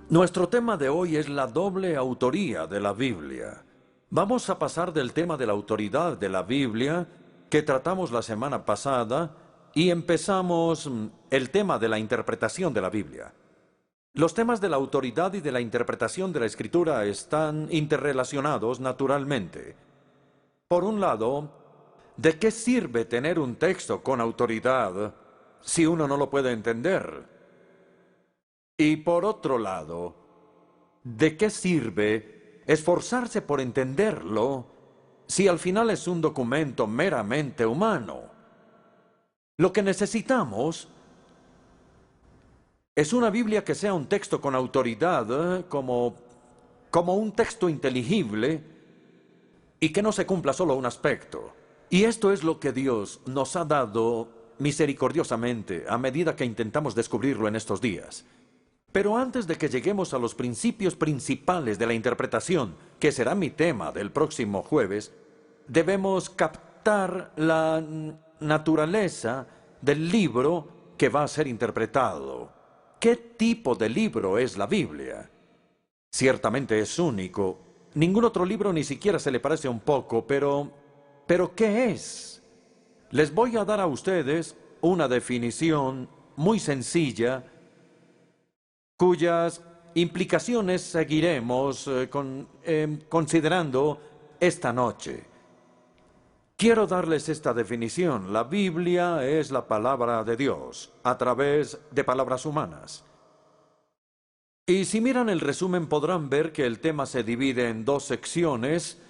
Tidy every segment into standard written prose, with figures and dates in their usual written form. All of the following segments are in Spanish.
Nuestro tema de hoy es la doble autoría de la Biblia. Vamos a pasar del tema de la autoridad de la Biblia, que tratamos la semana pasada, y empezamos el tema de la interpretación de la Biblia. Los temas de la autoridad y de la interpretación de la Escritura están interrelacionados naturalmente. Por un lado, ¿de qué sirve tener un texto con autoridad si uno no lo puede entender? Y por otro lado, ¿de qué sirve esforzarse por entenderlo si al final es un documento meramente humano? Lo que necesitamos es una Biblia que sea un texto con autoridad, como un texto inteligible y que no se cumpla solo un aspecto. Y esto es lo que Dios nos ha dado misericordiosamente a medida que intentamos descubrirlo en estos días. Pero antes de que lleguemos a los principios principales de la interpretación, que será mi tema del próximo jueves, debemos captar la naturaleza del libro que va a ser interpretado. ¿Qué tipo de libro es la Biblia? Ciertamente es único. Ningún otro libro ni siquiera se le parece un poco, pero ¿qué es? Les voy a dar a ustedes una definición muy sencilla, cuyas implicaciones seguiremos considerando esta noche. Quiero darles esta definición. La Biblia es la palabra de Dios a través de palabras humanas. Y si miran el resumen podrán ver que el tema se divide en dos secciones,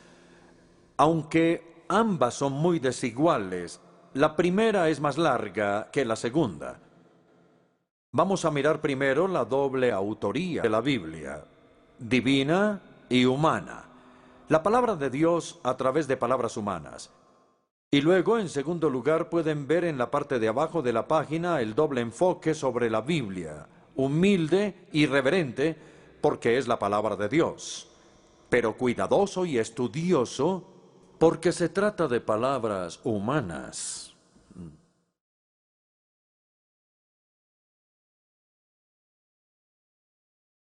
aunque ambas son muy desiguales. La primera es más larga que la segunda. Vamos a mirar primero la doble autoría de la Biblia, divina y humana. La palabra de Dios a través de palabras humanas. Y luego, en segundo lugar, pueden ver en la parte de abajo de la página el doble enfoque sobre la Biblia, humilde y reverente, porque es la palabra de Dios, pero cuidadoso y estudioso, porque se trata de palabras humanas.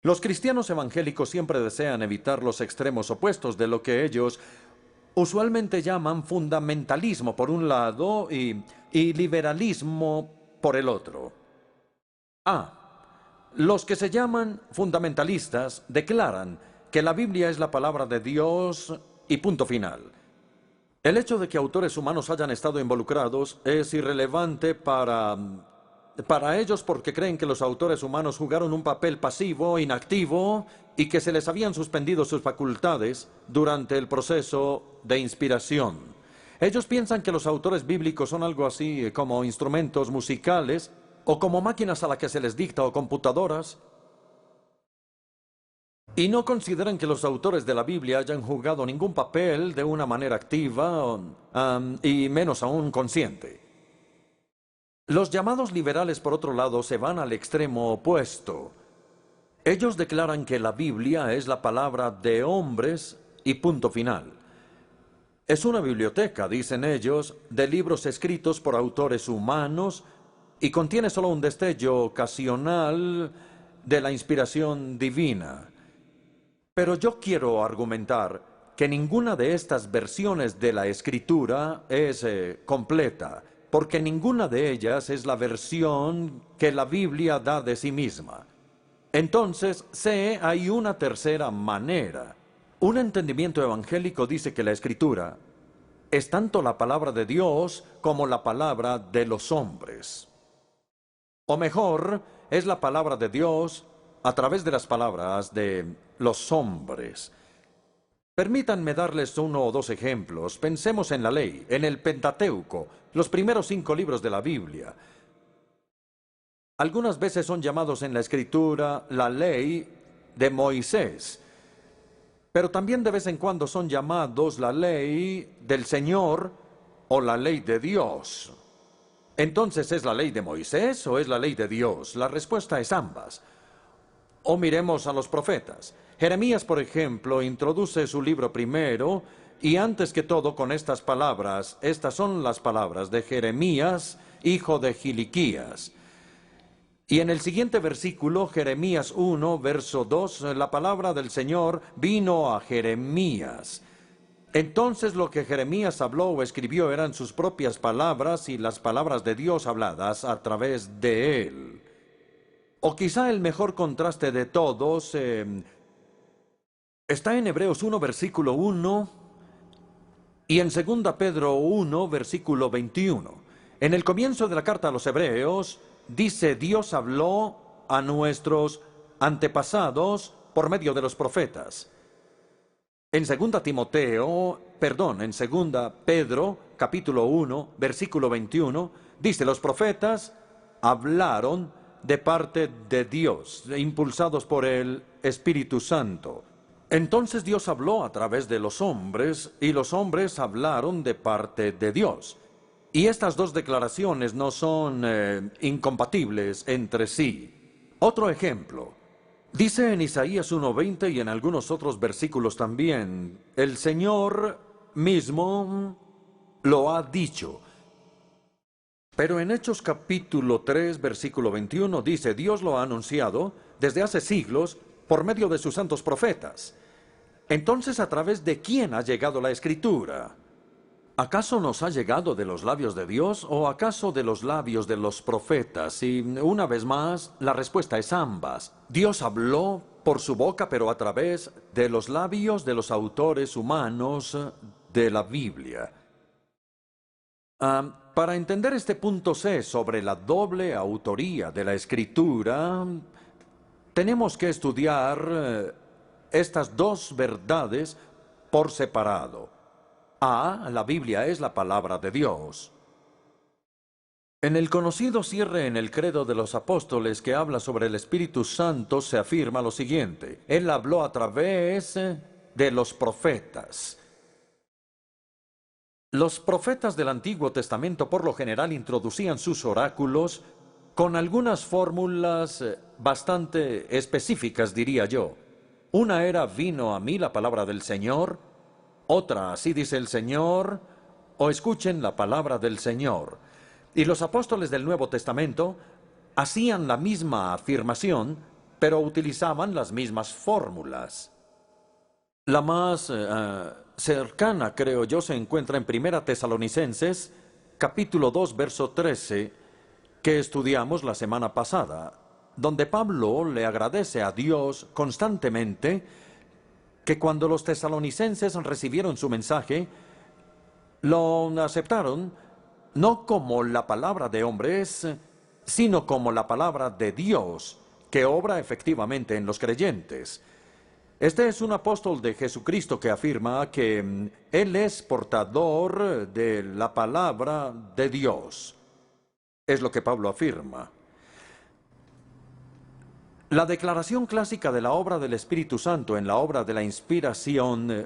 Los cristianos evangélicos siempre desean evitar los extremos opuestos de lo que ellos usualmente llaman fundamentalismo por un lado y liberalismo por el otro. Los que se llaman fundamentalistas declaran que la Biblia es la palabra de Dios y punto final. El hecho de que autores humanos hayan estado involucrados es irrelevante para ellos porque creen que los autores humanos jugaron un papel pasivo, inactivo, y que se les habían suspendido sus facultades durante el proceso de inspiración. Ellos piensan que los autores bíblicos son algo así como instrumentos musicales, o como máquinas a las que se les dicta o computadoras, y no consideran que los autores de la Biblia hayan jugado ningún papel de una manera activa, y menos aún consciente. Los llamados liberales, por otro lado, se van al extremo opuesto. Ellos declaran que la Biblia es la palabra de hombres y punto final. Es una biblioteca, dicen ellos, de libros escritos por autores humanos y contiene solo un destello ocasional de la inspiración divina. Pero yo quiero argumentar que ninguna de estas versiones de la Escritura es completa, porque ninguna de ellas es la versión que la Biblia da de sí misma. Entonces, hay una tercera manera. Un entendimiento evangélico dice que la Escritura es tanto la palabra de Dios como la palabra de los hombres. O mejor, es la palabra de Dios a través de las palabras de los hombres. Permítanme darles uno o dos ejemplos. Pensemos en la ley, en el Pentateuco, los primeros 5 libros de la Biblia. Algunas veces son llamados en la Escritura la ley de Moisés, pero también de vez en cuando son llamados la ley del Señor o la ley de Dios. Entonces, ¿es la ley de Moisés o es la ley de Dios? La respuesta es ambas. O miremos a los profetas. Jeremías, por ejemplo, introduce su libro primero, y antes que todo con estas palabras. Estas son las palabras de Jeremías, hijo de Gilquías. Y en el siguiente versículo, Jeremías 1, verso 2, la palabra del Señor vino a Jeremías. Entonces lo que Jeremías habló o escribió eran sus propias palabras y las palabras de Dios habladas a través de él. O quizá el mejor contraste de todos está en Hebreos 1, versículo 1 y en 2 Pedro 1, versículo 21. En el comienzo de la carta a los Hebreos, dice: Dios habló a nuestros antepasados por medio de los profetas. En 2 Pedro, capítulo 1, versículo 21, dice: los profetas hablaron de parte de Dios, impulsados por el Espíritu Santo. Entonces Dios habló a través de los hombres, y los hombres hablaron de parte de Dios. Y estas dos declaraciones no son incompatibles entre sí. Otro ejemplo. Dice en Isaías 1:20 y en algunos otros versículos también: el Señor mismo lo ha dicho. Pero en Hechos capítulo 3, versículo 21 dice: Dios lo ha anunciado desde hace siglos por medio de sus santos profetas. Entonces, ¿a través de quién ha llegado la Escritura? ¿Acaso nos ha llegado de los labios de Dios o acaso de los labios de los profetas? Y una vez más, la respuesta es ambas. Dios habló por su boca, pero a través de los labios de los autores humanos de la Biblia. Para entender este punto C sobre la doble autoría de la Escritura, tenemos que estudiar estas dos verdades por separado. La Biblia es la palabra de Dios. En el conocido cierre en el Credo de los Apóstoles que habla sobre el Espíritu Santo se afirma lo siguiente: Él habló a través de los profetas. Los profetas del Antiguo Testamento por lo general introducían sus oráculos con algunas fórmulas bastante específicas, diría yo. Una era: vino a mí la palabra del Señor. Otra: así dice el Señor, o escuchen la palabra del Señor. Y los apóstoles del Nuevo Testamento hacían la misma afirmación, pero utilizaban las mismas fórmulas. La más cercana, creo yo, se encuentra en 1 Tesalonicenses, capítulo 2, verso 13, que estudiamos la semana pasada, donde Pablo le agradece a Dios constantemente que cuando los tesalonicenses recibieron su mensaje, lo aceptaron no como la palabra de hombres, sino como la palabra de Dios, que obra efectivamente en los creyentes. Este es un apóstol de Jesucristo que afirma que Él es portador de la palabra de Dios. Es lo que Pablo afirma. La declaración clásica de la obra del Espíritu Santo en la obra de la inspiración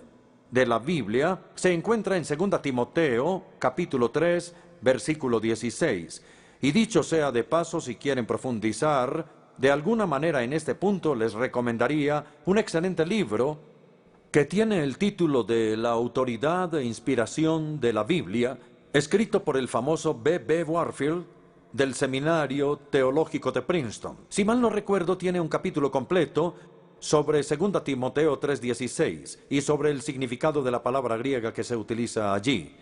de la Biblia se encuentra en 2 Timoteo, capítulo 3, versículo 16. Y dicho sea de paso, si quieren profundizar de alguna manera en este punto, les recomendaría un excelente libro que tiene el título de La autoridad e inspiración de la Biblia, escrito por el famoso B.B. Warfield, del Seminario Teológico de Princeton. Si mal no recuerdo, tiene un capítulo completo sobre 2 Timoteo 3:16 y sobre el significado de la palabra griega que se utiliza allí.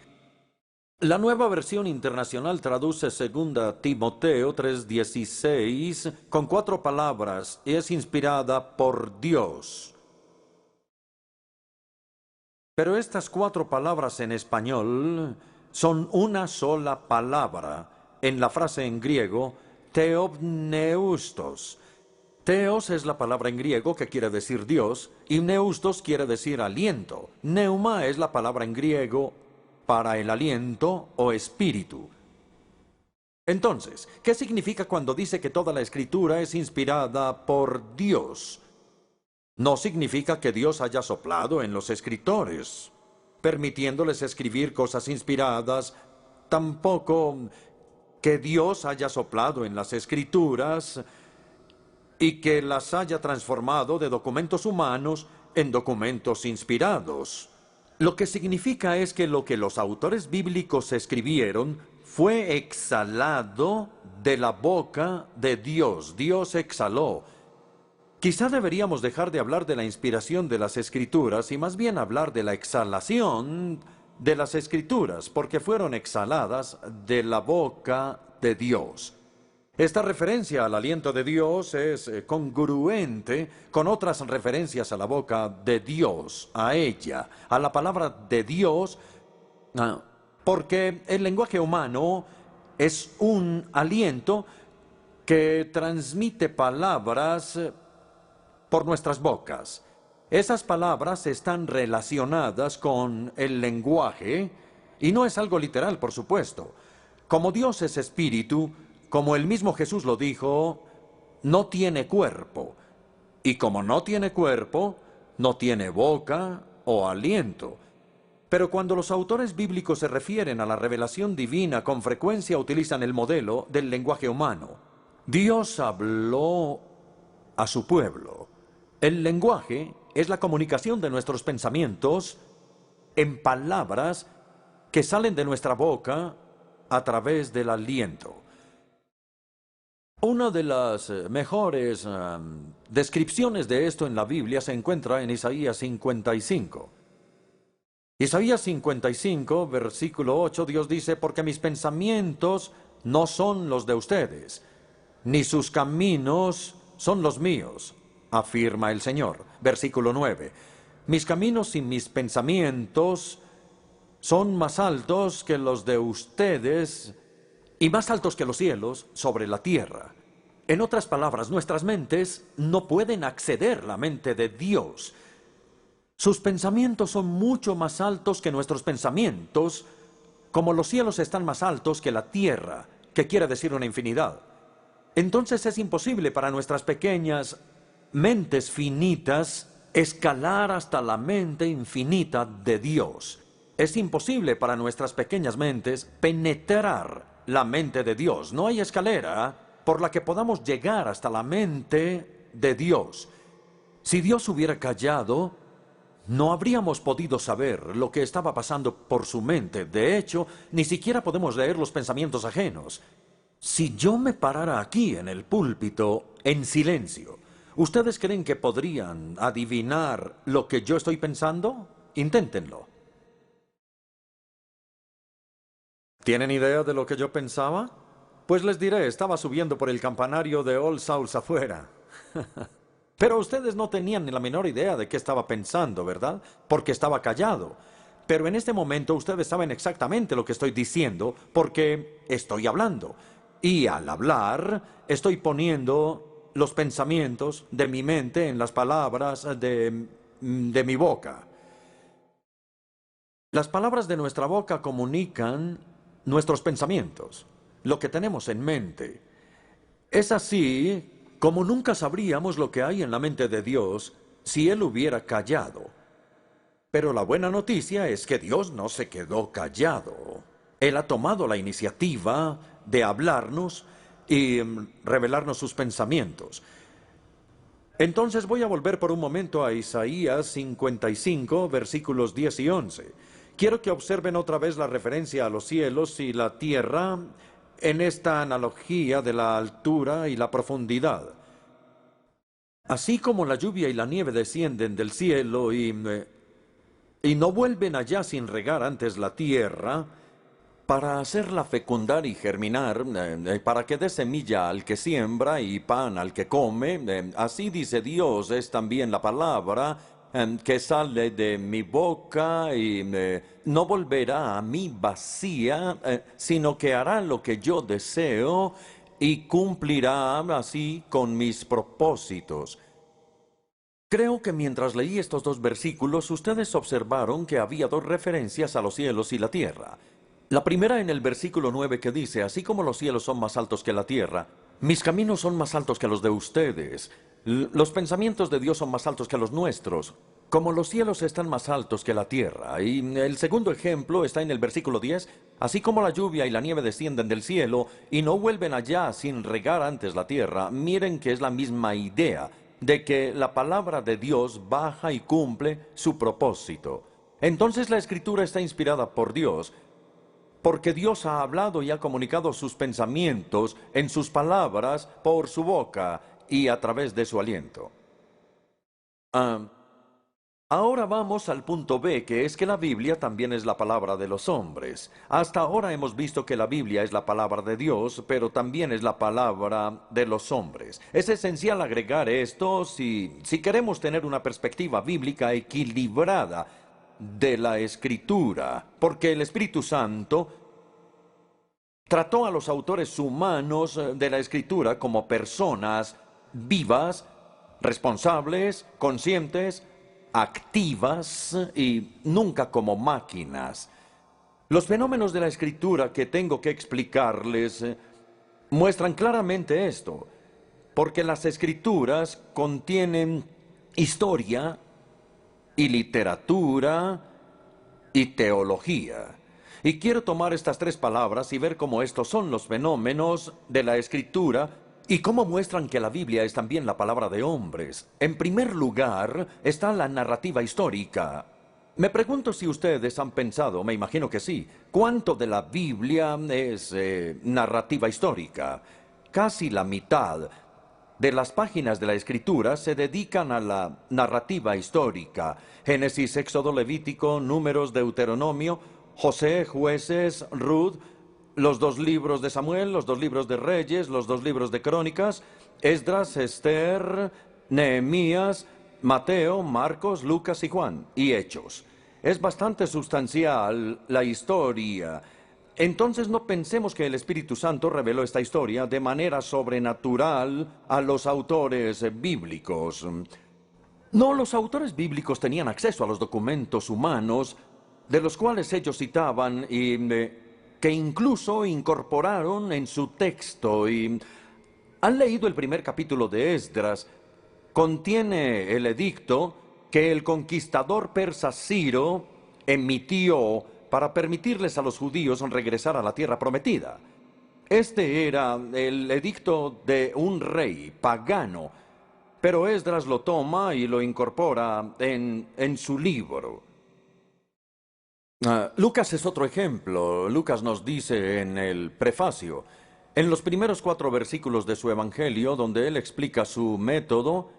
La Nueva Versión Internacional traduce 2 Timoteo 3:16 con 4 palabras y es inspirada por Dios. Pero estas 4 palabras en español son una sola palabra en la frase en griego theopneustos. Theos es la palabra en griego que quiere decir Dios y neustos quiere decir aliento. Neuma es la palabra en griego para el aliento o espíritu. Entonces, ¿qué significa cuando dice que toda la Escritura es inspirada por Dios? No significa que Dios haya soplado en los escritores, permitiéndoles escribir cosas inspiradas. Tampoco que Dios haya soplado en las Escrituras y que las haya transformado de documentos humanos en documentos inspirados. Lo que significa es que lo que los autores bíblicos escribieron fue exhalado de la boca de Dios. Dios exhaló. Quizá deberíamos dejar de hablar de la inspiración de las Escrituras y más bien hablar de la exhalación de las Escrituras, porque fueron exhaladas de la boca de Dios. Esta referencia al aliento de Dios es congruente con otras referencias a la boca de Dios, a ella, a la palabra de Dios, porque el lenguaje humano es un aliento que transmite palabras por nuestras bocas. Esas palabras están relacionadas con el lenguaje y no es algo literal, por supuesto. Como Dios es espíritu, como el mismo Jesús lo dijo, no tiene cuerpo. Y como no tiene cuerpo, no tiene boca o aliento. Pero cuando los autores bíblicos se refieren a la revelación divina, con frecuencia utilizan el modelo del lenguaje humano. Dios habló a su pueblo. El lenguaje es la comunicación de nuestros pensamientos en palabras que salen de nuestra boca a través del aliento. Una de las mejores descripciones de esto en la Biblia se encuentra en Isaías 55. Isaías 55, versículo 8, Dios dice, porque mis pensamientos no son los de ustedes, ni sus caminos son los míos, afirma el Señor. Versículo 9, mis caminos y mis pensamientos son más altos que los de ustedes y más altos que los cielos sobre la tierra. En otras palabras, nuestras mentes no pueden acceder a la mente de Dios. Sus pensamientos son mucho más altos que nuestros pensamientos, como los cielos están más altos que la tierra, que quiere decir una infinidad. Entonces es imposible para nuestras pequeñas mentes finitas escalar hasta la mente infinita de Dios. Es imposible para nuestras pequeñas mentes penetrar la mente de Dios. No hay escalera por la que podamos llegar hasta la mente de Dios. Si Dios hubiera callado, no habríamos podido saber lo que estaba pasando por su mente. De hecho, ni siquiera podemos leer los pensamientos ajenos. Si yo me parara aquí en el púlpito en silencio, ¿ustedes creen que podrían adivinar lo que yo estoy pensando? Inténtenlo. ¿Tienen idea de lo que yo pensaba? Pues les diré, estaba subiendo por el campanario de All Souls afuera. Pero ustedes no tenían ni la menor idea de qué estaba pensando, ¿verdad? Porque estaba callado. Pero en este momento ustedes saben exactamente lo que estoy diciendo porque estoy hablando. Y al hablar, estoy poniendo los pensamientos de mi mente en las palabras de mi boca. Las palabras de nuestra boca comunican nuestros pensamientos, lo que tenemos en mente. Es así como nunca sabríamos lo que hay en la mente de Dios si Él hubiera callado. Pero la buena noticia es que Dios no se quedó callado. Él ha tomado la iniciativa de hablarnos y revelarnos sus pensamientos. Entonces voy a volver por un momento a Isaías 55, versículos 10 y 11. Quiero que observen otra vez la referencia a los cielos y la tierra en esta analogía de la altura y la profundidad. Así como la lluvia y la nieve descienden del cielo y no vuelven allá sin regar antes la tierra, para hacerla fecundar y germinar, para que dé semilla al que siembra y pan al que come, así dice Dios, es también la palabra que sale de mi boca y no volverá a mí vacía, sino que hará lo que yo deseo y cumplirá así con mis propósitos. Creo que mientras leí estos dos versículos, ustedes observaron que había dos referencias a los cielos y la tierra. La primera en el versículo 9 que dice, así como los cielos son más altos que la tierra, mis caminos son más altos que los de ustedes. Los pensamientos de Dios son más altos que los nuestros, como los cielos están más altos que la tierra. Y el segundo ejemplo está en el versículo 10, así como la lluvia y la nieve descienden del cielo y no vuelven allá sin regar antes la tierra. Miren que es la misma idea de que la palabra de Dios baja y cumple su propósito. Entonces la Escritura está inspirada por Dios. porque Dios ha hablado y ha comunicado sus pensamientos en sus palabras por su boca y a través de su aliento. Ah, Ahora vamos al punto B, que es que la Biblia también es la palabra de los hombres. Hasta ahora hemos visto que la Biblia es la palabra de Dios, pero también es la palabra de los hombres. Es esencial agregar esto si queremos tener una perspectiva bíblica equilibrada de la Escritura, porque el Espíritu Santo trató a los autores humanos de la Escritura como personas vivas, responsables, conscientes, activas y nunca como máquinas. Los fenómenos de la Escritura que tengo que explicarles muestran claramente esto, porque las Escrituras contienen historia y literatura y teología. Y quiero tomar estas tres palabras y ver cómo estos son los fenómenos de la Escritura y cómo muestran que la Biblia es también la palabra de hombres. En primer lugar está la narrativa histórica. Me pregunto si ustedes han pensado, me imagino que sí, ¿cuánto de la Biblia es narrativa histórica? Casi la mitad de las páginas de la Escritura se dedican a la narrativa histórica. Génesis, Éxodo, Levítico, Números, Deuteronomio, José, Jueces, Ruth, los dos libros de Samuel, los dos libros de Reyes, los dos libros de Crónicas, Esdras, Esther, Nehemías, Mateo, Marcos, Lucas y Juan, y Hechos. Es bastante sustancial la historia. Entonces no pensemos que el Espíritu Santo reveló esta historia de manera sobrenatural a los autores bíblicos. No, los autores bíblicos tenían acceso a los documentos humanos, de los cuales ellos citaban y que incluso incorporaron en su texto. Y han leído el primer capítulo de Esdras. Contiene el edicto que el conquistador persa Ciro emitió para permitirles a los judíos regresar a la tierra prometida. Este era el edicto de un rey pagano, pero Esdras lo toma y lo incorpora en su libro. Lucas es otro ejemplo. Lucas nos dice en el prefacio, en los primeros 4 versículos de su Evangelio, donde él explica su método,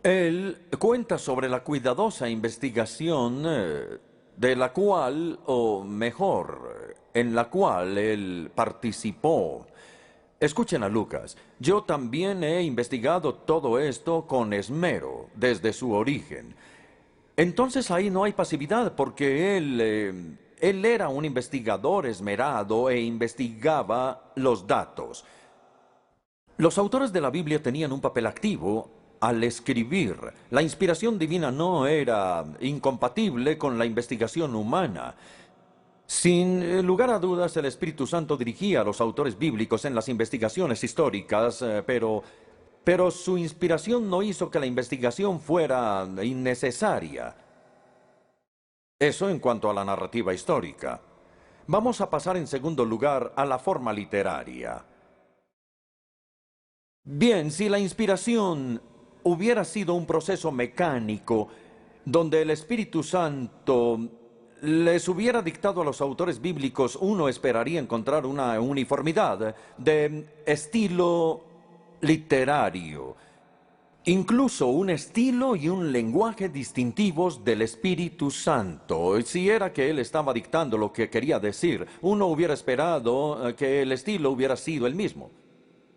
él cuenta sobre la cuidadosa investigación de la cual, o mejor, en la cual él participó. Escuchen a Lucas. Yo también he investigado todo esto con esmero, desde su origen. Entonces ahí no hay pasividad, porque él era un investigador esmerado e investigaba los datos. Los autores de la Biblia tenían un papel activo al escribir. La inspiración divina no era incompatible con la investigación humana. Sin lugar a dudas, el Espíritu Santo dirigía a los autores bíblicos en las investigaciones históricas, pero su inspiración no hizo que la investigación fuera innecesaria. Eso en cuanto a la narrativa histórica. Vamos a pasar en segundo lugar a la forma literaria. Bien, si la inspiración hubiera sido un proceso mecánico, donde el Espíritu Santo les hubiera dictado a los autores bíblicos, uno esperaría encontrar una uniformidad de estilo literario, incluso un estilo y un lenguaje distintivos del Espíritu Santo. Si era que él estaba dictando lo que quería decir, uno hubiera esperado que el estilo hubiera sido el mismo.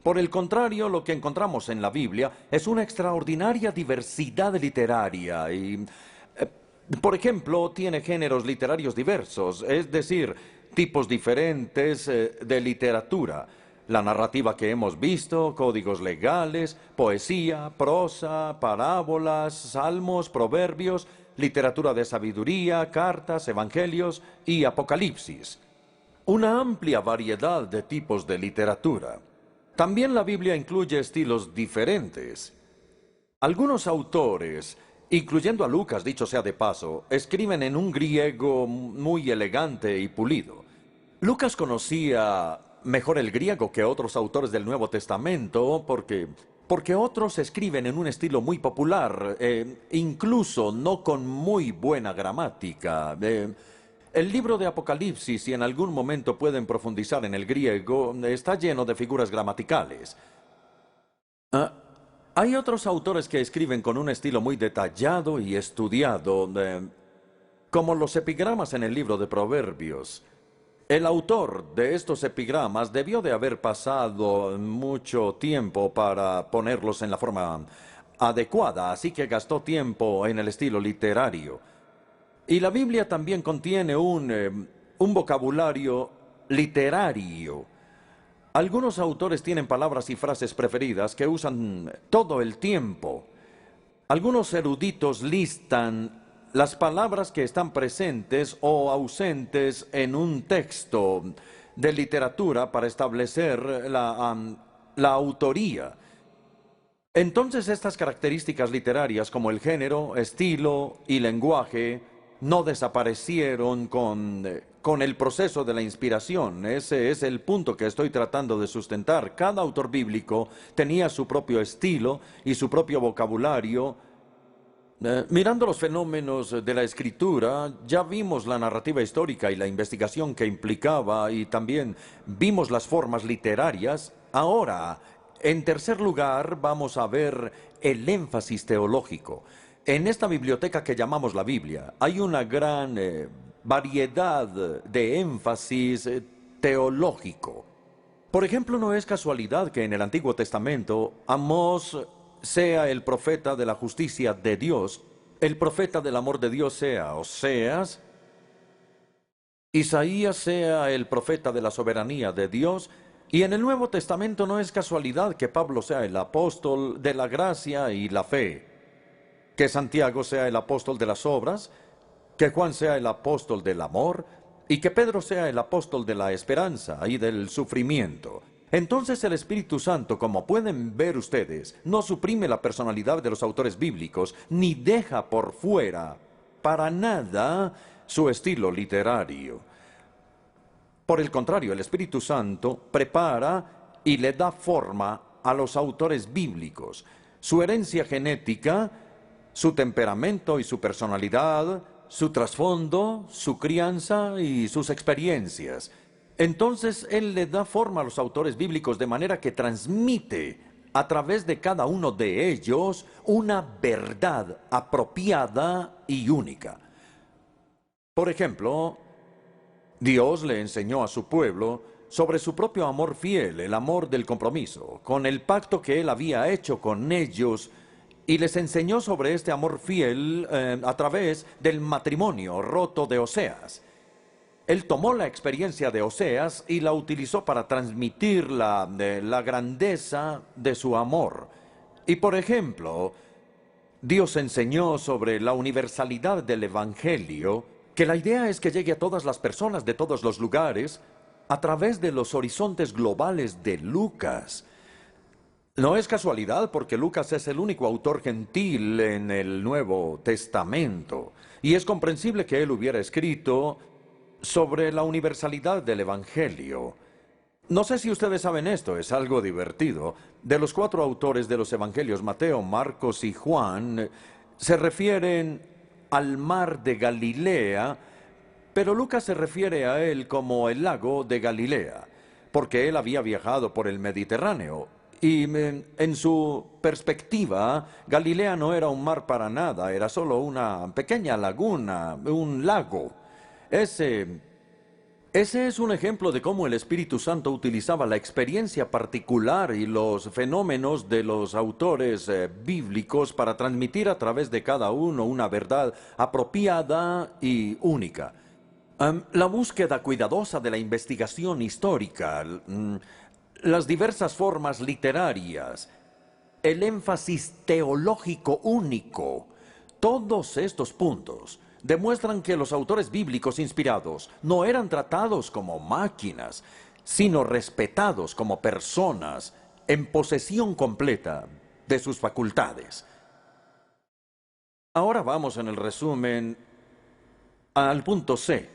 Por el contrario, lo que encontramos en la Biblia es una extraordinaria diversidad literaria y, por ejemplo, tiene géneros literarios diversos, es decir, tipos diferentes de literatura. La narrativa que hemos visto, códigos legales, poesía, prosa, parábolas, salmos, proverbios, literatura de sabiduría, cartas, evangelios y apocalipsis. Una amplia variedad de tipos de literatura. También la Biblia incluye estilos diferentes. Algunos autores, incluyendo a Lucas, dicho sea de paso, escriben en un griego muy elegante y pulido. Lucas conocía mejor el griego que otros autores del Nuevo Testamento porque otros escriben en un estilo muy popular, incluso no con muy buena gramática. El libro de Apocalipsis, si en algún momento pueden profundizar en el griego, está lleno de figuras gramaticales. Hay otros autores que escriben con un estilo muy detallado y estudiado, como los epigramas en el libro de Proverbios. El autor de estos epigramas debió de haber pasado mucho tiempo para ponerlos en la forma adecuada, así que gastó tiempo en el estilo literario. Y la Biblia también contiene un vocabulario literario. Algunos autores tienen palabras y frases preferidas que usan todo el tiempo. Algunos eruditos listan las palabras que están presentes o ausentes en un texto de literatura para establecer la autoría. Entonces, estas características literarias como el género, estilo y lenguaje no desaparecieron con el proceso de la inspiración. Ese es el punto que estoy tratando de sustentar. Cada autor bíblico tenía su propio estilo y su propio vocabulario. Mirando los fenómenos de la escritura, ya vimos la narrativa histórica y la investigación que implicaba, y también vimos las formas literarias. Ahora, en tercer lugar, vamos a ver el énfasis teológico. En esta biblioteca que llamamos la Biblia, hay una gran variedad de énfasis teológico. Por ejemplo, no es casualidad que en el Antiguo Testamento Amós sea el profeta de la justicia de Dios, el profeta del amor de Dios sea Oseas, Isaías sea el profeta de la soberanía de Dios, y en el Nuevo Testamento no es casualidad que Pablo sea el apóstol de la gracia y la fe, que Santiago sea el apóstol de las obras, que Juan sea el apóstol del amor, y que Pedro sea el apóstol de la esperanza y del sufrimiento. Entonces el Espíritu Santo, como pueden ver ustedes, no suprime la personalidad de los autores bíblicos, ni deja por fuera, para nada, su estilo literario. Por el contrario, el Espíritu Santo prepara y le da forma a los autores bíblicos. Su herencia genética, su temperamento y su personalidad, su trasfondo, su crianza y sus experiencias. Entonces, Él le da forma a los autores bíblicos de manera que transmite a través de cada uno de ellos una verdad apropiada y única. Por ejemplo, Dios le enseñó a su pueblo sobre su propio amor fiel, el amor del compromiso, con el pacto que Él había hecho con ellos, y les enseñó sobre este amor fiel a través del matrimonio roto de Oseas. Él tomó la experiencia de Oseas y la utilizó para transmitir la grandeza de su amor. Y por ejemplo, Dios enseñó sobre la universalidad del Evangelio, que la idea es que llegue a todas las personas de todos los lugares a través de los horizontes globales de Lucas. No es casualidad porque Lucas es el único autor gentil en el Nuevo Testamento, y es comprensible que él hubiera escrito sobre la universalidad del Evangelio. No sé si ustedes saben esto, es algo divertido. De los 4 autores de los Evangelios, Mateo, Marcos y Juan, se refieren al mar de Galilea, pero Lucas se refiere a él como el lago de Galilea, porque él había viajado por el Mediterráneo. Y en su perspectiva, Galilea no era un mar para nada, era solo una pequeña laguna, un lago. Ese es un ejemplo de cómo el Espíritu Santo utilizaba la experiencia particular y los fenómenos de los autores bíblicos para transmitir a través de cada uno una verdad apropiada y única. La búsqueda cuidadosa de la investigación histórica, las diversas formas literarias, el énfasis teológico único, todos estos puntos demuestran que los autores bíblicos inspirados no eran tratados como máquinas, sino respetados como personas en posesión completa de sus facultades. Ahora vamos en el resumen al punto C,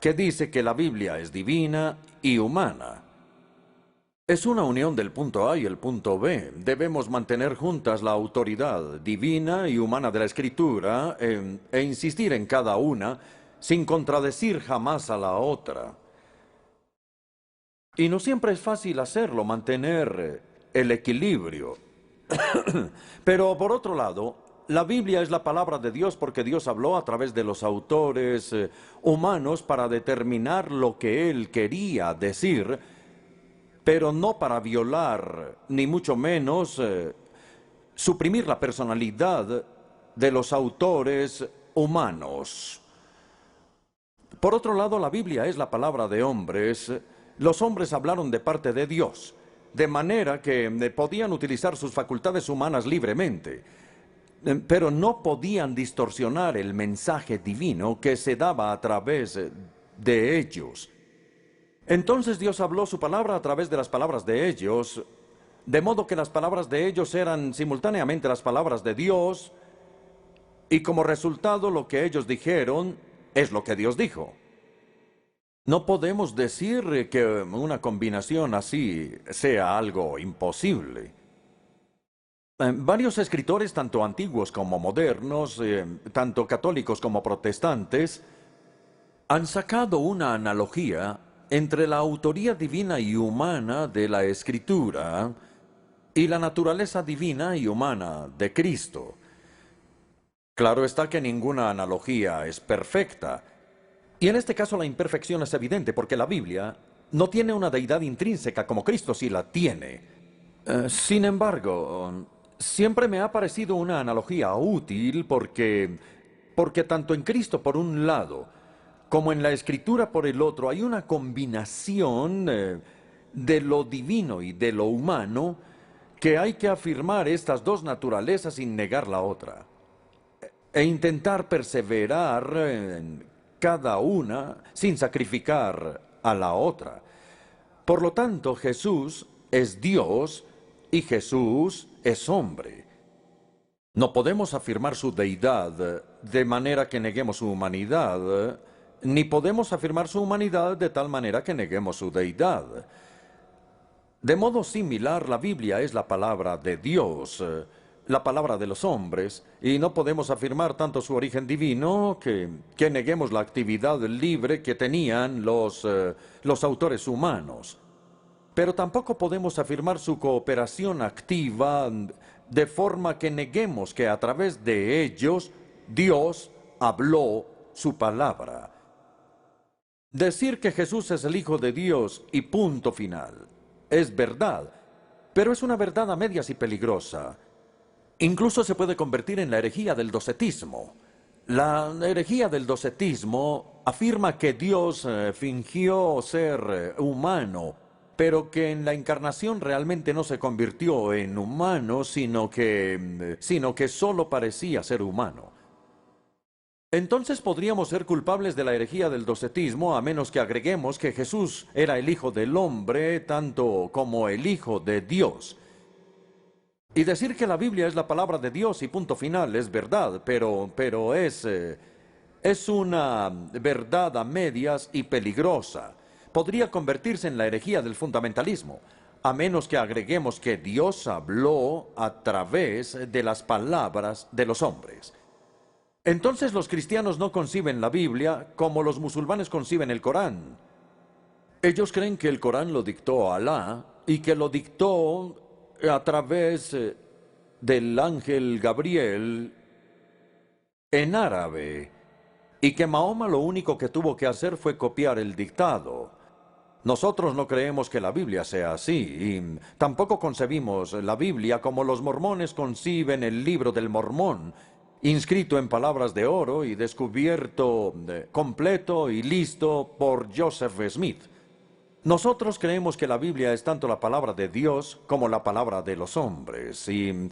que dice que la Biblia es divina y humana. Es una unión del punto A y el punto B. Debemos mantener juntas la autoridad divina y humana de la Escritura e insistir en cada una, sin contradecir jamás a la otra. Y no siempre es fácil hacerlo, mantener el equilibrio. Pero por otro lado, la Biblia es la palabra de Dios porque Dios habló a través de los autores humanos para determinar lo que Él quería decir, pero no para violar, ni mucho menos suprimir la personalidad de los autores humanos. Por otro lado, la Biblia es la palabra de hombres. Los hombres hablaron de parte de Dios, de manera que podían utilizar sus facultades humanas libremente, pero no podían distorsionar el mensaje divino que se daba a través de ellos. Entonces Dios habló su palabra a través de las palabras de ellos, de modo que las palabras de ellos eran simultáneamente las palabras de Dios, y como resultado lo que ellos dijeron es lo que Dios dijo. No podemos decir que una combinación así sea algo imposible. Varios escritores, tanto antiguos como modernos, tanto católicos como protestantes, han sacado una analogía entre la autoría divina y humana de la Escritura y la naturaleza divina y humana de Cristo. Claro está que ninguna analogía es perfecta. Y en este caso la imperfección es evidente porque la Biblia no tiene una deidad intrínseca como Cristo sí la tiene. Sin embargo, siempre me ha parecido una analogía útil porque tanto en Cristo por un lado como en la Escritura por el otro hay una combinación de lo divino y de lo humano que hay que afirmar estas dos naturalezas sin negar la otra e intentar perseverar en cada una sin sacrificar a la otra. Por lo tanto, Jesús es Dios y Jesús es hombre. No podemos afirmar su deidad de manera que neguemos su humanidad, ni podemos afirmar su humanidad de tal manera que neguemos su deidad. De modo similar, la Biblia es la palabra de Dios, la palabra de los hombres, y no podemos afirmar tanto su origen divino que neguemos la actividad libre que tenían los autores humanos. Pero tampoco podemos afirmar su cooperación activa de forma que neguemos que a través de ellos Dios habló su palabra. Decir que Jesús es el Hijo de Dios y punto final es verdad, pero es una verdad a medias y peligrosa. Incluso se puede convertir en la herejía del docetismo. La herejía del docetismo afirma que Dios fingió ser humano, pero que en la encarnación realmente no se convirtió en humano, sino que solo parecía ser humano. Entonces podríamos ser culpables de la herejía del docetismo a menos que agreguemos que Jesús era el Hijo del Hombre tanto como el Hijo de Dios. Y decir que la Biblia es la palabra de Dios y punto final es verdad, pero es una verdad a medias y peligrosa. Podría convertirse en la herejía del fundamentalismo, a menos que agreguemos que Dios habló a través de las palabras de los hombres. Entonces los cristianos no conciben la Biblia como los musulmanes conciben el Corán. Ellos creen que el Corán lo dictó Alá y que lo dictó a través del ángel Gabriel en árabe, y que Mahoma lo único que tuvo que hacer fue copiar el dictado. Nosotros no creemos que la Biblia sea así, y tampoco concebimos la Biblia como los mormones conciben el libro del Mormón, inscrito en palabras de oro y descubierto completo y listo por Joseph Smith. Nosotros creemos que la Biblia es tanto la palabra de Dios como la palabra de los hombres. Y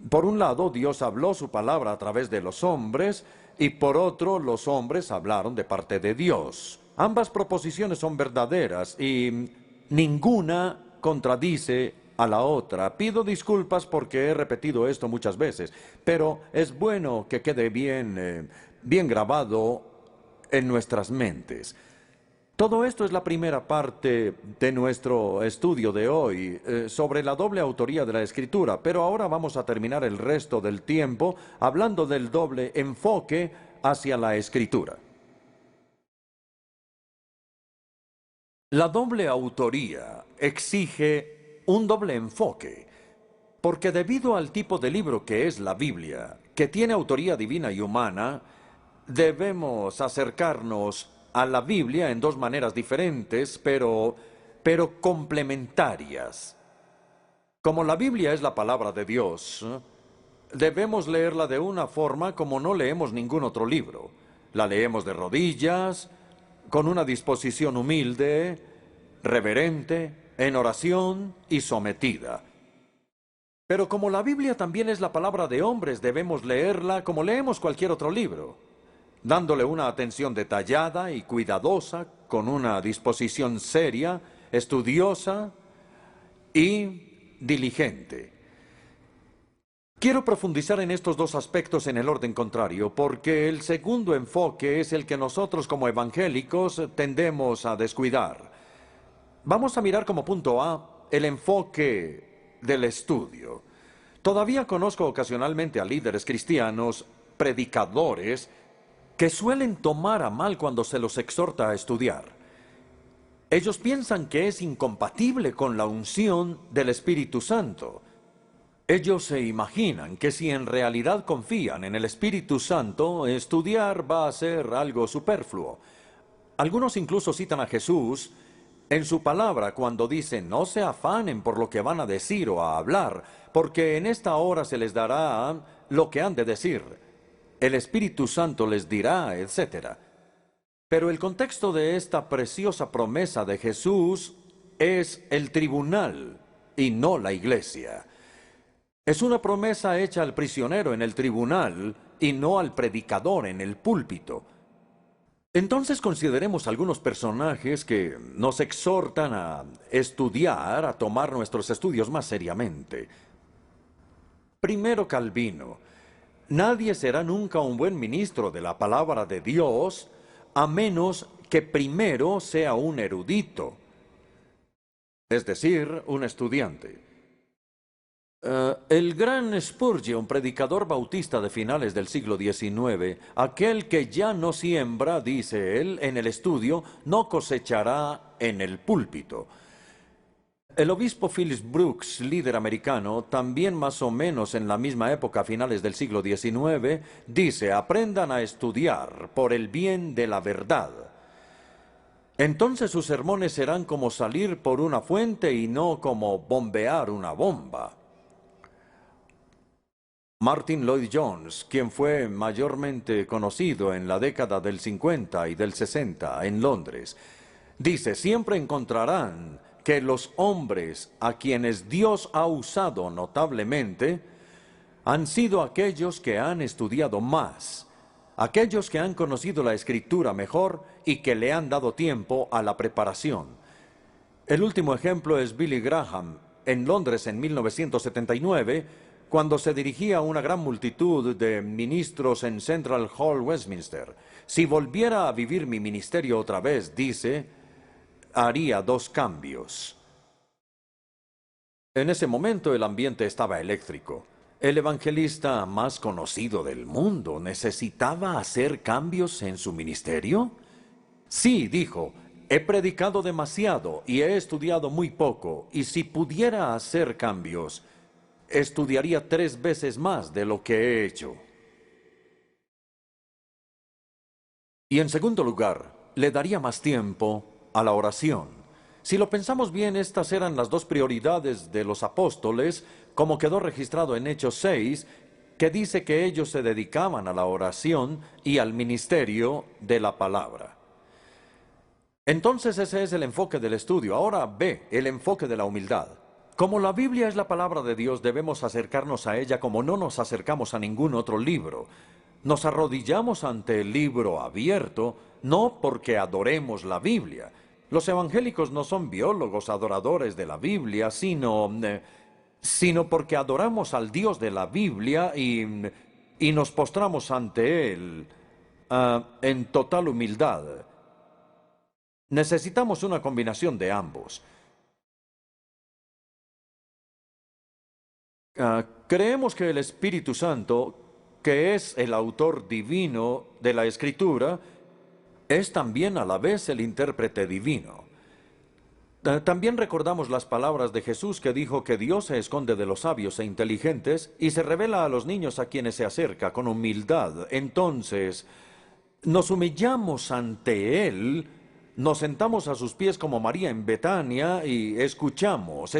por un lado, Dios habló su palabra a través de los hombres, y por otro, los hombres hablaron de parte de Dios. Ambas proposiciones son verdaderas y ninguna contradice a la otra. Pido disculpas porque he repetido esto muchas veces, pero es bueno que quede bien grabado en nuestras mentes. Todo esto es la primera parte de nuestro estudio de hoy sobre la doble autoría de la Escritura, pero ahora vamos a terminar el resto del tiempo hablando del doble enfoque hacia la Escritura. La doble autoría exige un doble enfoque, porque debido al tipo de libro que es la Biblia, que tiene autoría divina y humana, debemos acercarnos a la Biblia en dos maneras diferentes, pero complementarias. Como la Biblia es la palabra de Dios, debemos leerla de una forma como no leemos ningún otro libro. La leemos de rodillas, con una disposición humilde, reverente, en oración y sometida. Pero como la Biblia también es la palabra de hombres, debemos leerla como leemos cualquier otro libro, dándole una atención detallada y cuidadosa, con una disposición seria, estudiosa y diligente. Quiero profundizar en estos dos aspectos en el orden contrario, porque el segundo enfoque es el que nosotros como evangélicos tendemos a descuidar. Vamos a mirar como punto A el enfoque del estudio. Todavía conozco ocasionalmente a líderes cristianos, predicadores, que suelen tomar a mal cuando se los exhorta a estudiar. Ellos piensan que es incompatible con la unción del Espíritu Santo. Ellos se imaginan que si en realidad confían en el Espíritu Santo, estudiar va a ser algo superfluo. Algunos incluso citan a Jesús en su palabra cuando dice: no se afanen por lo que van a decir o a hablar, porque en esta hora se les dará lo que han de decir. El Espíritu Santo les dirá, etc. Pero el contexto de esta preciosa promesa de Jesús es el tribunal y no la iglesia. Es una promesa hecha al prisionero en el tribunal y no al predicador en el púlpito. Entonces consideremos algunos personajes que nos exhortan a estudiar, a tomar nuestros estudios más seriamente. Primero, Calvino. Nadie será nunca un buen ministro de la palabra de Dios a menos que primero sea un erudito, es decir, un estudiante. El gran Spurgeon, predicador bautista de finales del siglo XIX, aquel que ya no siembra, dice él, en el estudio, no cosechará en el púlpito. El obispo Phillips Brooks, líder americano, también más o menos en la misma época, a finales del siglo XIX, dice: aprendan a estudiar por el bien de la verdad. Entonces sus sermones serán como salir por una fuente y no como bombear una bomba. Martin Lloyd Jones, quien fue mayormente conocido en la década del 50 y del 60 en Londres, dice: siempre encontrarán que los hombres a quienes Dios ha usado notablemente han sido aquellos que han estudiado más, aquellos que han conocido la Escritura mejor y que le han dado tiempo a la preparación. El último ejemplo es Billy Graham, en Londres en 1979, cuando se dirigía a una gran multitud de ministros en Central Hall, Westminster. Si volviera a vivir mi ministerio otra vez, dice, haría 2 cambios. En ese momento el ambiente estaba eléctrico. El evangelista más conocido del mundo necesitaba hacer cambios en su ministerio. Sí, dijo, he predicado demasiado y he estudiado muy poco, y si pudiera hacer cambios, estudiaría 3 veces más de lo que he hecho. Y en segundo lugar, le daría más tiempo a la oración. Si lo pensamos bien, estas eran las 2 prioridades de los apóstoles, como quedó registrado en Hechos 6, que dice que ellos se dedicaban a la oración y al ministerio de la palabra. Entonces ese es el enfoque del estudio. Ahora ve el enfoque de la humildad. Como la Biblia es la palabra de Dios, debemos acercarnos a ella como no nos acercamos a ningún otro libro. Nos arrodillamos ante el libro abierto, no porque adoremos la Biblia. Los evangélicos no son biólogos adoradores de la Biblia, sino porque adoramos al Dios de la Biblia y nos postramos ante Él en total humildad. Necesitamos una combinación de ambos. Creemos que el Espíritu Santo, que es el autor divino de la Escritura, es también a la vez el intérprete divino. También recordamos las palabras de Jesús que dijo que Dios se esconde de los sabios e inteligentes y se revela a los niños a quienes se acerca con humildad. Entonces, nos humillamos ante Él, nos sentamos a sus pies como María en Betania y escuchamos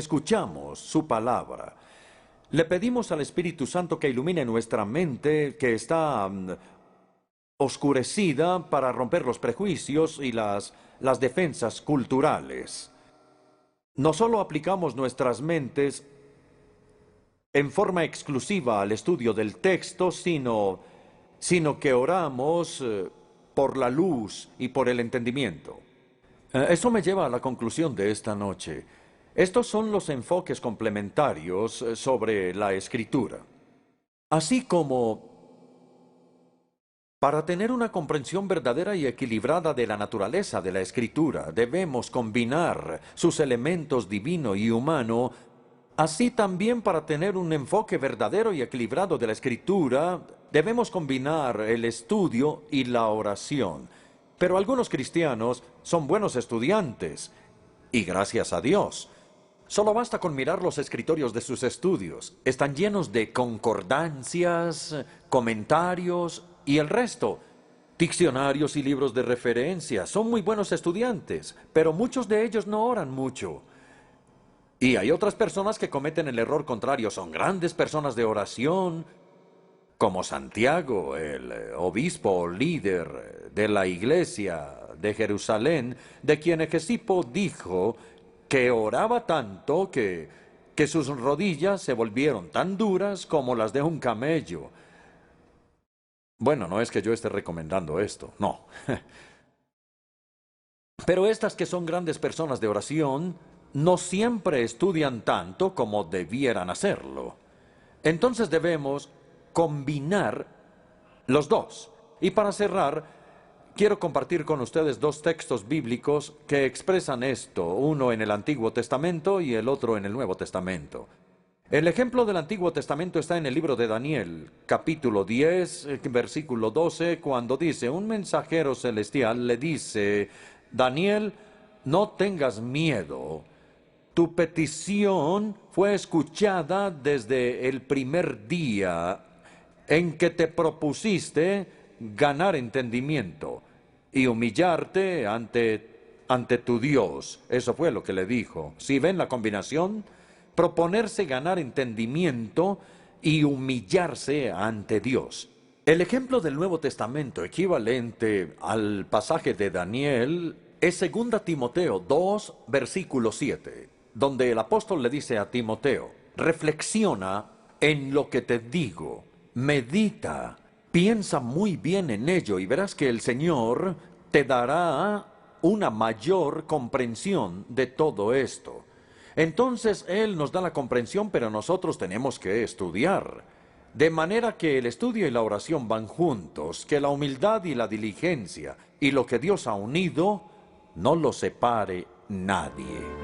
su palabra. Le pedimos al Espíritu Santo que ilumine nuestra mente que está oscurecida para romper los prejuicios y las defensas culturales. No solo aplicamos nuestras mentes en forma exclusiva al estudio del texto, sino que oramos por la luz y por el entendimiento. Eso me lleva a la conclusión de esta noche. Estos son los enfoques complementarios sobre la Escritura. Así como para tener una comprensión verdadera y equilibrada de la naturaleza de la Escritura, debemos combinar sus elementos divino y humano. Así también para tener un enfoque verdadero y equilibrado de la Escritura, debemos combinar el estudio y la oración. Pero algunos cristianos son buenos estudiantes, y gracias a Dios. Solo basta con mirar los escritorios de sus estudios. Están llenos de concordancias, comentarios y el resto. Diccionarios y libros de referencia. Son muy buenos estudiantes, pero muchos de ellos no oran mucho. Y hay otras personas que cometen el error contrario. Son grandes personas de oración, como Santiago, el obispo o líder de la iglesia de Jerusalén, de quien Hegesipo dijo que oraba tanto que sus rodillas se volvieron tan duras como las de un camello. Bueno, no es que yo esté recomendando esto, no. Pero estas que son grandes personas de oración no siempre estudian tanto como debieran hacerlo. Entonces debemos combinar los dos. Y para cerrar, quiero compartir con ustedes dos textos bíblicos que expresan esto, uno en el Antiguo Testamento y el otro en el Nuevo Testamento. El ejemplo del Antiguo Testamento está en el libro de Daniel, capítulo 10, versículo 12, cuando dice, un mensajero celestial le dice, Daniel, no tengas miedo. Tu petición fue escuchada desde el primer día en que te propusiste ganar entendimiento y humillarte ante tu Dios. Eso fue lo que le dijo. ¿Sí ven la combinación? Proponerse ganar entendimiento y humillarse ante Dios. El ejemplo del Nuevo Testamento equivalente al pasaje de Daniel es 2 Timoteo 2, versículo 7, donde el apóstol le dice a Timoteo, reflexiona en lo que te digo, medita, piensa muy bien en ello y verás que el Señor te dará una mayor comprensión de todo esto. Entonces Él nos da la comprensión, pero nosotros tenemos que estudiar. De manera que el estudio y la oración van juntos, que la humildad y la diligencia y lo que Dios ha unido, no lo separe nadie.